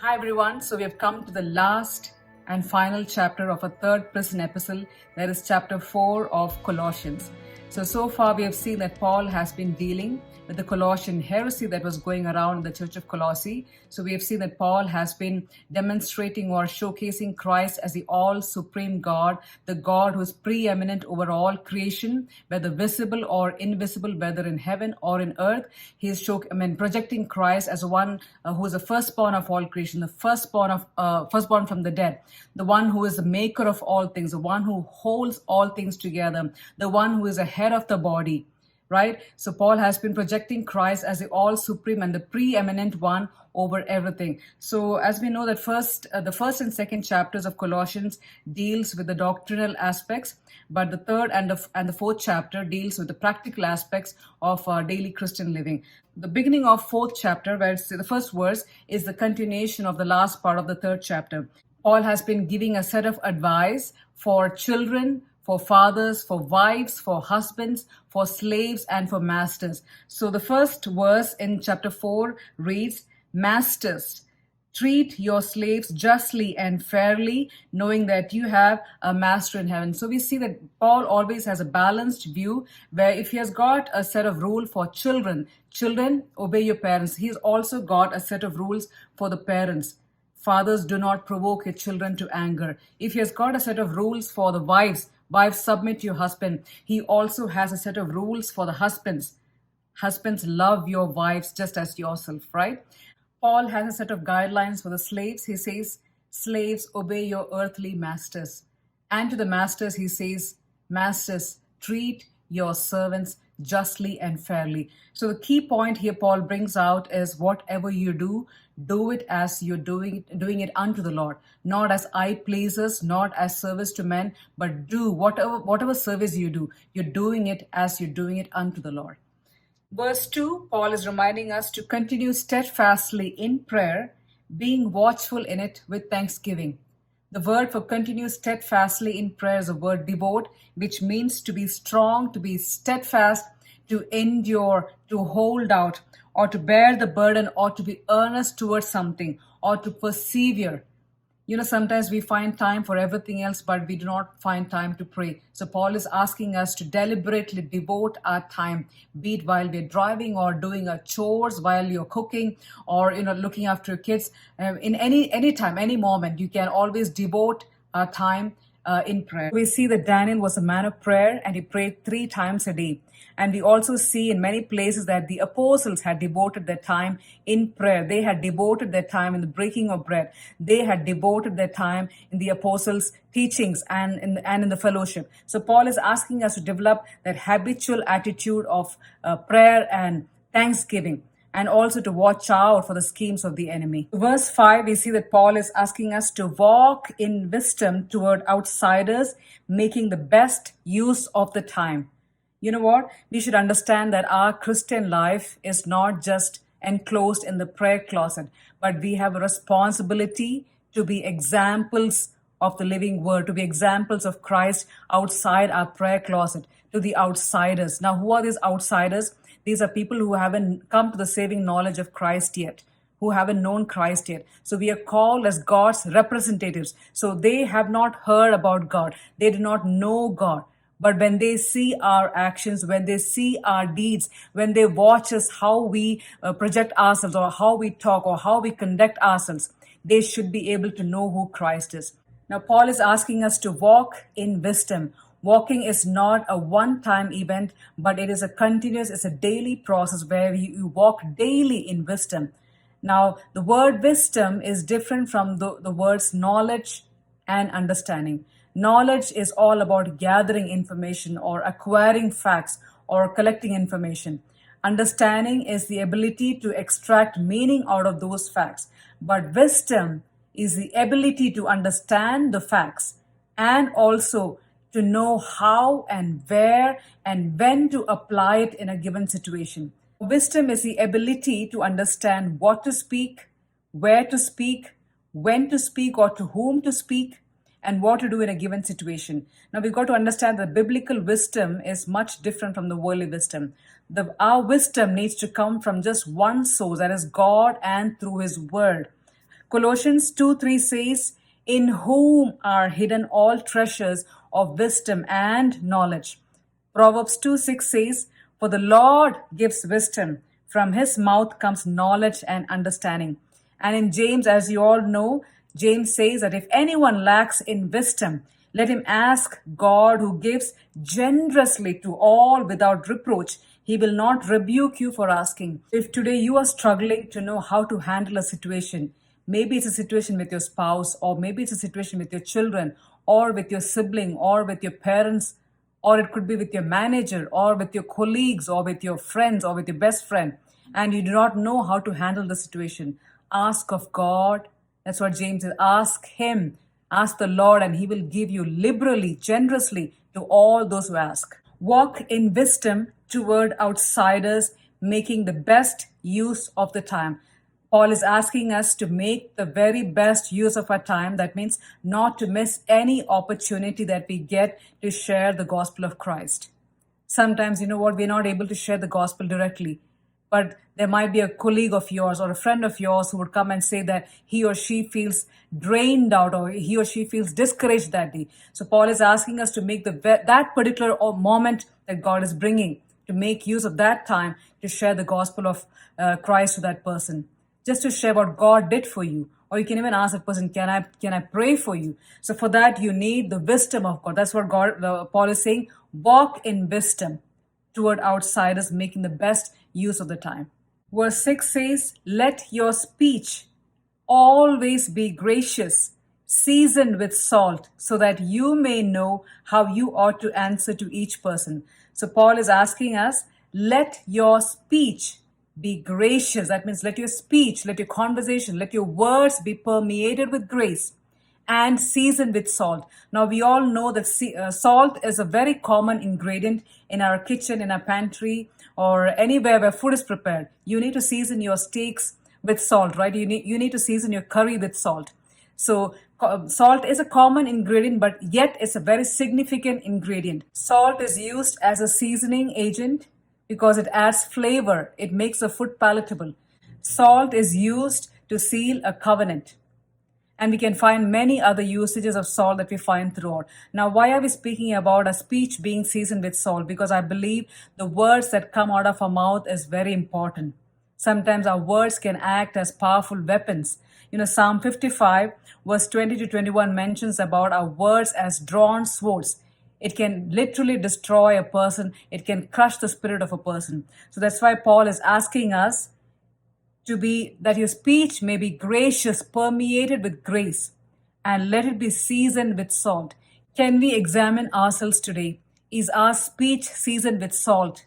Hi everyone. So we have come to the last and final chapter of a third prison epistle. That is chapter 4 of Colossians. So far we have seen that Paul has been dealing with the Colossian heresy that was going around in the church of Colossae. So we have seen that Paul has been demonstrating or showcasing Christ as the all supreme God, the God who is preeminent over all creation, whether visible or invisible, whether in heaven or in earth. He is projecting Christ as one who is the firstborn of all creation, the firstborn from the dead, the one who is the maker of all things, the one who holds all things together, the one who is the head of the body. Right? So Paul has been projecting Christ as the all supreme and the preeminent one over everything. So as we know that the first and second chapters of Colossians deals with the doctrinal aspects, but the third and the fourth chapter deals with the practical aspects of daily Christian living. The beginning of fourth chapter, where the first verse is the continuation of the last part of the third chapter. Paul has been giving a set of advice for children, for fathers, for wives, for husbands, for slaves, and for masters. So the first verse in chapter 4 reads, Masters, treat your slaves justly and fairly, knowing that you have a master in heaven. So we see that Paul always has a balanced view, where if he has got a set of rules for children, obey your parents. He's also got a set of rules for the parents. Fathers, do not provoke your children to anger. If he has got a set of rules for the wives, submit to your husband. He also has a set of rules for the husbands. Husbands, love your wives just as yourself, right? Paul has a set of guidelines for the slaves. He says, slaves, obey your earthly masters. And to the masters, he says, masters, treat your servants justly and fairly. So the key point here Paul brings out is whatever you do it as you're doing it unto the Lord, not as eye pleasers, not as service to men, but do whatever service you do, you're doing it as you're doing it unto the Lord. Verse 2, Paul is reminding us to continue steadfastly in prayer, being watchful in it with thanksgiving. The word for continue steadfastly in prayer is the word devote, which means to be strong, to be steadfast, to endure, to hold out, or to bear the burden, or to be earnest towards something, or to persevere. Sometimes we find time for everything else, but we do not find time to pray. So Paul is asking us to deliberately devote our time, be it while we're driving or doing our chores, while you're cooking, or looking after your kids. In any time, any moment, you can always devote our time in prayer. We see that Daniel was a man of prayer, and he prayed 3 times a day. And we also see in many places that the apostles had devoted their time in prayer. They had devoted their time in the breaking of bread. They had devoted their time in the apostles' teachings and in the fellowship. So Paul is asking us to develop that habitual attitude of prayer and thanksgiving, and also to watch out for the schemes of the enemy. Verse 5, we see that Paul is asking us to walk in wisdom toward outsiders, making the best use of the time. You know what? We should understand that our Christian life is not just enclosed in the prayer closet, but we have a responsibility to be examples of the living word, to be examples of Christ outside our prayer closet, to the outsiders. Now, who are these outsiders? These are people who haven't come to the saving knowledge of Christ yet, who haven't known Christ yet. So we are called as God's representatives. So they have not heard about God. They do not know God. But when they see our actions, when they see our deeds, when they watch us, how we project ourselves, or how we talk, or how we conduct ourselves, they should be able to know who Christ is. Now, Paul is asking us to walk in wisdom. Walking is not a one-time event, but it is it's a daily process where you walk daily in wisdom. Now, the word wisdom is different from the words knowledge and understanding. Knowledge is all about gathering information or acquiring facts or collecting information. Understanding is the ability to extract meaning out of those facts. But wisdom is the ability to understand the facts and also to know how and where and when to apply it in a given situation. Wisdom is the ability to understand what to speak, where to speak, when to speak or to whom to speak, and what to do in a given situation. Now we've got to understand that biblical wisdom is much different from the worldly wisdom. Our wisdom needs to come from just one source, that is God, and through His Word. Colossians 2:3 says, "In whom are hidden all treasures of wisdom and knowledge." Proverbs 2:6 says, "For the Lord gives wisdom. From his mouth comes knowledge and understanding." And in James, as you all know, James says that if anyone lacks in wisdom, let him ask God, who gives generously to all without reproach. He will not rebuke you for asking. If today you are struggling to know how to handle a situation, maybe it's a situation with your spouse, or maybe it's a situation with your children, or with your sibling, or with your parents, or it could be with your manager, or with your colleagues, or with your friends, or with your best friend, and you do not know how to handle the situation, ask of God. That's what James says. Ask him, ask the Lord, and he will give you liberally, generously to all those who ask. Walk in wisdom toward outsiders, making the best use of the time. Paul is asking us to make the very best use of our time. That means not to miss any opportunity that we get to share the gospel of Christ. Sometimes, you know what, we're not able to share the gospel directly, but there might be a colleague of yours or a friend of yours who would come and say that he or she feels drained out, or he or she feels discouraged that day. So Paul is asking us to make that particular moment that God is bringing, to make use of that time to share the gospel of Christ to that person, just to share what God did for you. Or you can even ask a person, can I pray for you? So for that, you need the wisdom of God. That's what Paul is saying. Walk in wisdom toward outsiders, making the best use of the time. Verse 6 says, "Let your speech always be gracious, seasoned with salt, so that you may know how you ought to answer to each person." So Paul is asking us, let your speech be gracious. That means let your speech, let your conversation, let your words be permeated with grace and seasoned with salt. Now, we all know that salt is a very common ingredient in our kitchen, in our pantry, or anywhere where food is prepared. You need to season your steaks with salt, right? You need to season your curry with salt. So salt is a common ingredient, but yet it's a very significant ingredient. Salt is used as a seasoning agent because it adds flavor. It makes the food palatable. Salt is used to seal a covenant. And we can find many other usages of salt that we find throughout. Now, why are we speaking about a speech being seasoned with salt? Because I believe the words that come out of our mouth is very important. Sometimes our words can act as powerful weapons. You know, Psalm 55, verse 20 to 21 mentions about our words as drawn swords. It can literally destroy a person. It can crush the spirit of a person. So that's why Paul is asking us to be, that your speech may be gracious, permeated with grace, and let it be seasoned with salt. Can we examine ourselves today? Is our speech seasoned with salt?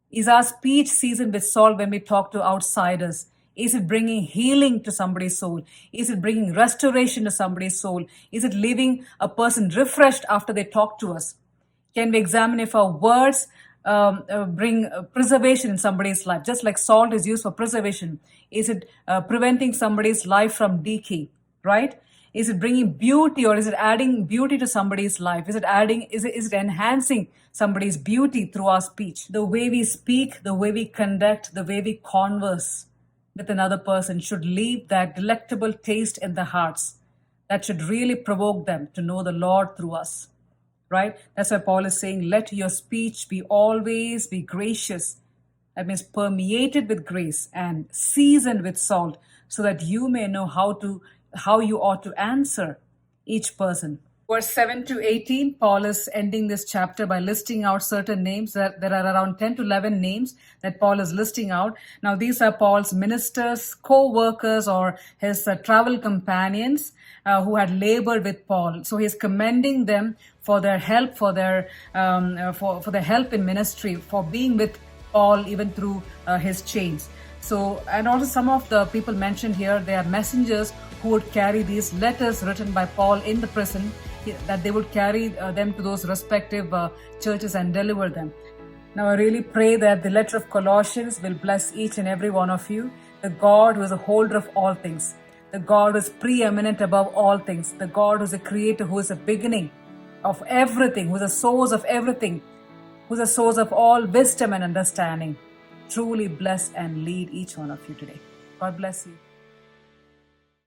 Is our speech seasoned with salt when we talk to outsiders? Is it bringing healing to somebody's soul? Is it bringing restoration to somebody's soul? Is it leaving a person refreshed after they talk to us? Can we examine if our words bring preservation in somebody's life, just like salt is used for preservation? Is it preventing somebody's life from decay, right? Is it bringing beauty, or is it adding beauty to somebody's life? Is it enhancing somebody's beauty through our speech? The way we speak, the way we conduct, the way we converse with another person should leave that delectable taste in their hearts that should really provoke them to know the Lord through us. Right? That's why Paul is saying, let your speech be always be gracious. That means permeated with grace and seasoned with salt, so that you may know how you ought to answer each person. Verse 7 to 18, Paul is ending this chapter by listing out certain names. There are around 10 to 11 names that Paul is listing out. Now, these are Paul's ministers, co-workers, or his travel companions who had labored with Paul. So he's commending them for their help, for their help in ministry, for being with Paul even through his chains. So, and also some of the people mentioned here, they are messengers who would carry these letters written by Paul in the prison, that they would carry them to those respective churches and deliver them. Now, I really pray that the letter of Colossians will bless each and every one of you. The God who is a holder of all things, the God who is preeminent above all things, the God who is a creator, who is a beginning of everything, who is a source of everything, who is a source of all wisdom and understanding, truly bless and lead each one of you today. God bless you.